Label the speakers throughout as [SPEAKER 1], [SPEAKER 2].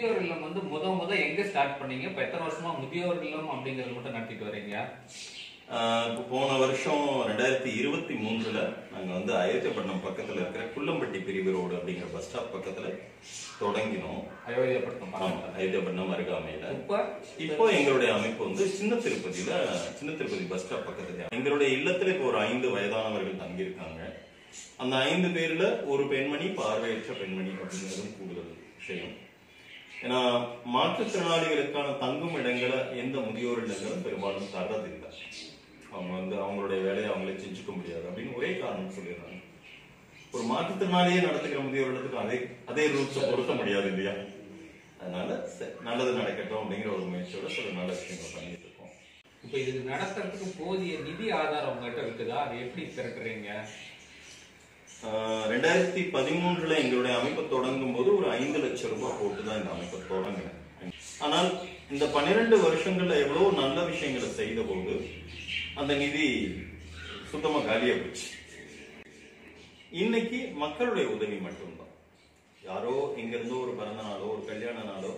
[SPEAKER 1] முதியோர் இல்லம் வந்து முத எங்க ஸ்டார்ட் பண்ணீங்க? இப்ப எத்தனை வருஷமா முதியோர் இல்லம் அப்படிங்கறது மட்டும் நடத்திட்டு வரீங்க?
[SPEAKER 2] இப்போ போன வருஷம் 2023ல நாங்க வந்து அயோத்தியாபட்டினம் பக்கத்துல இருக்கிற குள்ளம்பட்டி பிரிவு ரோடு அப்படிங்கிற பஸ் ஸ்டாப் பக்கத்துல தொடங்கினோம். அயோத்தியாபட்டினம் அருகாமையில. இப்போ எங்களுடைய அமைப்பு வந்து சின்ன திருப்பதி பஸ் ஸ்டாப் பக்கத்துல எங்களுடைய இல்லத்துல இப்போ ஒரு 5 வயதானவர்கள் தங்கியிருக்காங்க. அந்த 5 பேர்ல ஒரு பெண்மணி பார்வையற்ற பெண்மணி அப்படிங்கிறதும் கூடுதல் விஷயம். ஏன்னா மாற்றுத்திறனாளிகளுக்கான தங்கும் இடங்களை எந்த முதியோர் இல்லங்களும் பெரும்பாலும் தர்றதில்லை. அவங்க வந்து அவங்களுடைய வேலையை அவங்களே செஞ்சுக்க முடியாது அப்படின்னு ஒரே காரணம் சொல்லிடுறாங்க. ஒரு மாற்றுத்திறனாளியே நடத்துகிற முதியோர் இல்லத்துக்கு அதே ரூல்ஸை பொருத்த முடியாது இல்லையா? அதனால நல்லது நடக்கட்டும் அப்படிங்கிற ஒரு முயற்சியோட சில நல்ல விஷயங்கள் பண்ணிட்டு இருக்கோம்.
[SPEAKER 1] இப்ப இதுக்கு நடத்துறதுக்கு போதிய நிதி ஆதாரம் உங்ககிட்ட இருக்குதா? அதை எப்படி திரட்டுறீங்க?
[SPEAKER 2] 2013ல எங்களுடைய அமைப்பை தொடங்கும் போது ஒரு 5 லட்சம் ரூபாய் போட்டுதான் இந்த அமைப்பை தொடங்கினேன். ஆனால் இந்த 12 வருஷங்கள்ல எவ்வளவு நல்ல விஷயங்களை செய்த போது அந்த நிதி சுத்தமா காலியா போச்சு. இன்னைக்கு மக்களுடைய உதவி மட்டும்தான். யாரோ எங்க இருந்தோ ஒரு பிறந்த நாளோ ஒரு கல்யாண நாளோ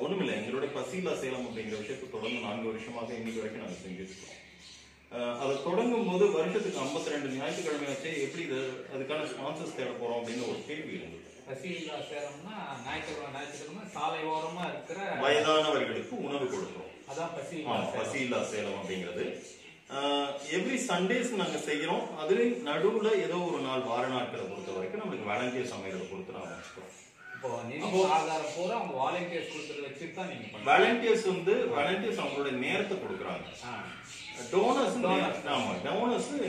[SPEAKER 2] ஒண்ணுமில்லை, எங்களுடைய பசியில்லா சேலம் அப்படிங்கிற விஷயத்தை தொடர்ந்து 4 வருஷமாக இன்னைக்கு வரைக்கும் நாங்க செஞ்சுட்டு இருக்கோம். அதை தொடங்கும் போது வருஷத்துக்கு 52 ஞாயிற்றுக்கிழமை வச்சு எப்படி அதுக்கான ஸ்பான்சர்ஸ் தேட போறோம் அப்படின்னு ஒரு கேள்வி இருந்தது.
[SPEAKER 1] பசியில்லா சேலம்னா ஞாயிற்றுக்கிழமை சாலை ஓரமா இருக்கிற
[SPEAKER 2] வயதானவர்களுக்கு உணவு கொடுக்கிறோம்.
[SPEAKER 1] அதான்
[SPEAKER 2] பசியில்லா சேலம் அப்படிங்கிறது. எவ்ரி சண்டேஸ் நாங்க செய்யறோம். அதுல நடுவுல ஏதோ ஒரு நாள் வார நாட்களை பொறுத்த வரைக்கும் நம்மளுக்கு வாலண்டியர் சமையலை பொறுத்து நாம வச்சுக்கிறோம். வாலண்டியர்ஸ் அவங்களோட நேரத்தை கொடுக்குறாங்க. டோனர்ஸ்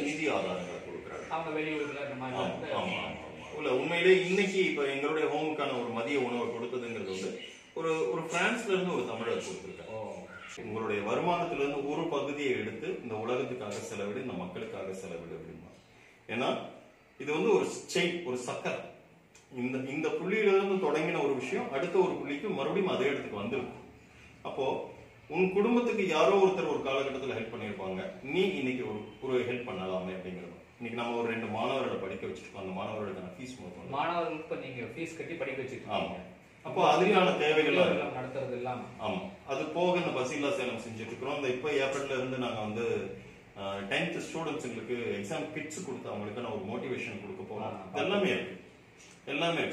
[SPEAKER 2] நிதி ஆதாரங்களை கொடுக்குறாங்க. உண்மையிலே இன்னைக்கு இப்ப எங்களுடைய ஹோமுக்கான ஒரு மதிய உணவை கொடுத்ததுங்கிறது வந்து ஒரு பிரான்ஸ்ல இருந்து ஒரு தமிழர் கொடுத்திருக்காங்க. உங்களுடைய வருமானத்துல இருந்து ஒரு பகுதியை எடுத்து இந்த உலகத்துக்காக செலவிடு, இந்த மக்களுக்காக செலவிடு அப்படின்னா. ஏன்னா இது வந்து ஒரு செயின், ஒரு சக்கரம். இந்த புள்ளியில இருந்து தொடங்கின ஒரு விஷயம் அடுத்த ஒரு புள்ளிக்கு மறுபடியும் அதே இடத்துக்கு வந்திருக்கும். அப்போ உன் குடும்பத்துக்கு யாரோ ஒருத்தர் ஒரு காலகட்டத்தில் ஹெல்ப் பண்ணிருப்பாங்க, நீ இன்னைக்கு ஒரு ஹெல்ப் பண்ணலாமே அப்படிங்கிறது. இன்னைக்கு நம்ம ஒரு 2 மாணவர்களை படிக்க வச்சிருக்கோம். அந்த மாணவர்களுக்கான ஃபீஸ்
[SPEAKER 1] மாணவர்களுக்கு நீங்க ஃபீஸ் கட்டி படிக்க வச்சிருக்கீங்க.
[SPEAKER 2] அப்போ அதுக்கான தேவைகள்
[SPEAKER 1] நடத்துறது இல்லாம
[SPEAKER 2] ஆமா அது போக இந்த பசியில்லா சேலம் செஞ்சுட்டு இருக்கிறோம். இந்த இப்போ ஏப்ரல்ல இருந்து நாங்க வந்து 10th ஸ்டூடெண்ட்ஸுங்களுக்கு எக்ஸாம் கிட்ஸ் கொடுத்து அவங்களுக்கான ஒரு மோட்டிவேஷன் கொடுக்க போறோம். எல்லாமே இருக்கு.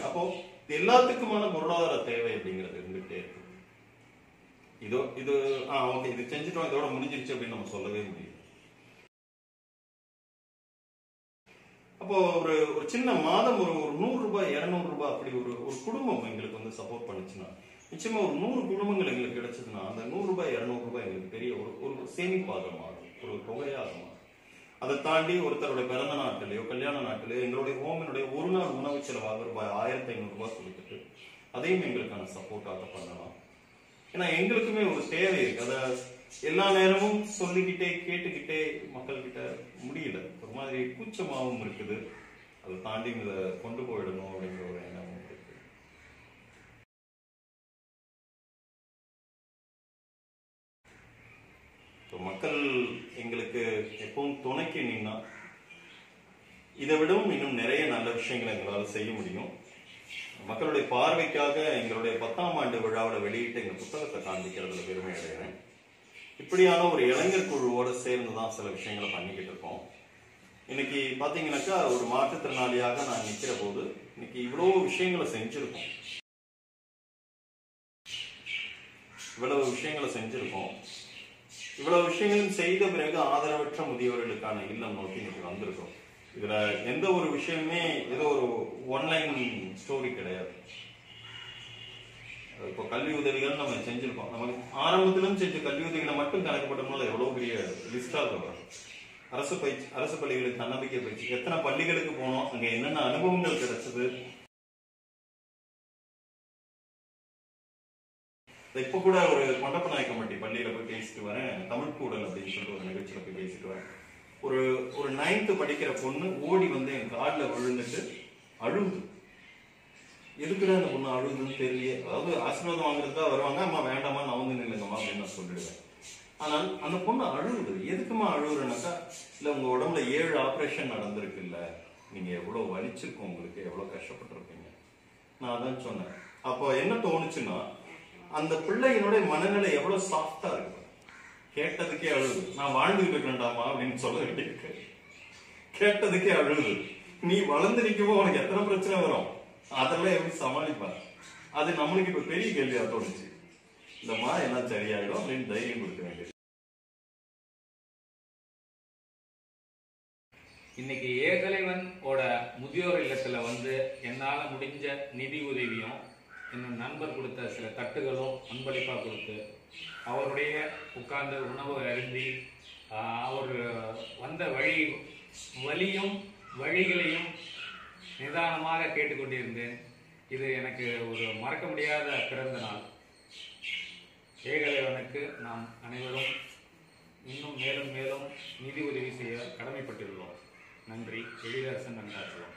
[SPEAKER 2] அப்போ எல்லாத்துக்குமான பொருளாதார தேவை அப்படிங்கிறது இருந்துகிட்டே இருக்கு. இது ஓகே இது செஞ்சுட்டோம் இதோட முடிஞ்சிருச்சு அப்படின்னு நம்ம சொல்லவே முடியும். அப்போ ஒரு சின்ன மாதம் ஒரு 100 ரூபாய் 200 ரூபாய் அப்படி ஒரு குடும்பம் எங்களுக்கு வந்து சப்போர்ட் பண்ணுச்சுன்னா, நிச்சயமா ஒரு 100 குடும்பங்கள் எங்களுக்கு கிடைச்சதுன்னா அந்த 100 ரூபாய் 200 ரூபாய் எங்களுக்கு பெரிய ஒரு சேமிப்பாக மாறும், ஒரு தொகையாக மாறும். அதை தாண்டி ஒருத்தருடைய பிறந்த நாட்டிலேயோ கல்யாண நாட்டிலேயோ எங்களுடைய ஹோமினுடைய ஒரு நாள் உணவு செலவாக ரூபாய் 1500 ரூபாய் கொடுத்துட்டு அதையும் எங்களுக்கான சப்போர்ட்டாக பண்ணலாம். ஏன்னா எங்களுக்குமே ஒரு தேவை இருக்கு. அதை எல்லா நேரமும் சொல்லிக்கிட்டே கேட்டுக்கிட்டே மக்கள் கிட்ட முடியல, ஒரு மாதிரி கூச்சமாகவும் இருக்குது. அதை தாண்டி இதை கொண்டு போயிடணும் அப்படிங்கிற ஒரு எண்ணமும் இருக்கு. மக்கள் எங்களுக்கு எப்பவும் துணைக்கு நின்னா இதை விடவும் இன்னும் நிறைய நல்ல விஷயங்களை எங்களால் செய்ய முடியும். மக்களுடைய பார்வைக்காக எங்களுடைய 10ஆம் ஆண்டு விழாவில் வெளியிட்டு எங்க புத்தகத்தை காண்பிக்கிறதுல பெருமை அடைகிறேன். இப்படியான ஒரு இளைஞர் குழுவோட சேர்ந்துதான் சில விஷயங்களை பண்ணிக்கிட்டு இருக்கோம். இன்னைக்கு பாத்தீங்கன்னாக்கா ஒரு மாற்றுத்திறனாளியாக நான் நிக்கிற போது இன்னைக்கு இவ்வளவு விஷயங்களை செஞ்சிருக்கோம். இவ்வளவு விஷயங்களும் செய்த பிறகு ஆதரவற்ற முதியவர்களுக்கான இல்லம் நோக்கி இன்னைக்கு வந்திருக்கோம். இதுல எந்த ஒரு விஷயமே ஏதோ ஒரு ஒன்லைன் ஸ்டோரி கிடையாது. இப்போ கல்வி உதவிகள் நம்ம செஞ்சிருக்கோம். நம்ம ஆரம்பத்திலும் செஞ்ச கல்வி உதவிகளை மட்டும் கணக்கப்பட்டோம்னால எவ்வளவு பெரிய லிஸ்டாக வரும். அரசு பள்ளிகளுக்கு தன்னம்பிக்கை பயிற்சி, எத்தனை பள்ளிகளுக்கு போனோம், அங்க என்னென்ன அனுபவங்கள் கிடைச்சது. இப்ப கூட ஒரு கொண்டப்பநாயக்கம்பட்டி பள்ளியில போய் பேசிட்டு வரேன். தமிழ் கூடல் அப்படின்னு சொல்லிட்டு ஒரு நிகழ்ச்சியில போய் பேசிட்டு வரேன். ஒரு 9th படிக்கிற பொண்ணு ஓடி வந்து என் கார்ல விழுந்துட்டு அழுகுது. எதுக்குடா அந்த பொண்ணு அழுகுதுன்னு தெரியல. அதாவது ஆசீர்வாதம் வாங்குறதுக்காக வருவாங்க, அம்மா வேண்டாமா நவந்து நில்லுங்கம்மா அப்படின்னு நான் சொல்லிடுவேன். ஆனால் அந்த பொண்ணு அழுகுது. எதுக்குமா அழுகுறேன்னாக்கா, இல்ல உங்க உடம்புல 7 ஆபரேஷன் நடந்திருக்கு, இல்ல நீங்க எவ்வளவு வலிச்சிருக்கோம், உங்களுக்கு எவ்வளவு கஷ்டப்பட்டிருப்பீங்க. நான் அதான் சொன்னேன். அப்போ என்ன தோணுச்சுன்னா, அந்த பிள்ளையினுடைய மனநிலை எவ்வளவு சாஃப்டா இருக்கு. கேட்டதுக்கே அழுது, நான் வாழ்ந்துட்டு இருக்கேன்டாமா அப்படின்னு சொல்ல வேண்டியிருக்கு. கேட்டதுக்கே அழுது. நீ வளர்ந்து நிற்கும் உனக்கு எத்தனை பிரச்சனை வரும், அதெல்லாம் எப்படி சமாளிப்பா? அது நம்மளுக்கு இப்ப பெரிய கேள்வியா தோணுச்சு. இந்தம்மா எல்லாம் சரியாயிடும் அப்படின்னு தைரியம் கொடுக்க வேண்டியது.
[SPEAKER 1] இன்னைக்கு ஏகலைவன் முதியோர் இல்லத்துல என்னால முடிஞ்ச நிதி உதவியும் என்னோட நண்பர் கொடுத்த சில தட்டுகளும் அன்பளிப்பா கொடுத்து அவருடைய உட்கார்ந்து உணவு அருந்தி அவர் வந்த வழியும் வழிகளையும் நிதானமாக கேட்டுக்கொண்டிருந்தேன். இது எனக்கு ஒரு மறக்க முடியாத பிறந்த நாள். ஏகலைவனுக்கு நாம் அனைவரும் இன்னும் மேலும் மேலும் நிதி உதவி செய்ய கடமைப்பட்டுள்ளோம். நன்றி. எழிலரசன் நன்றாச்சுவோம்.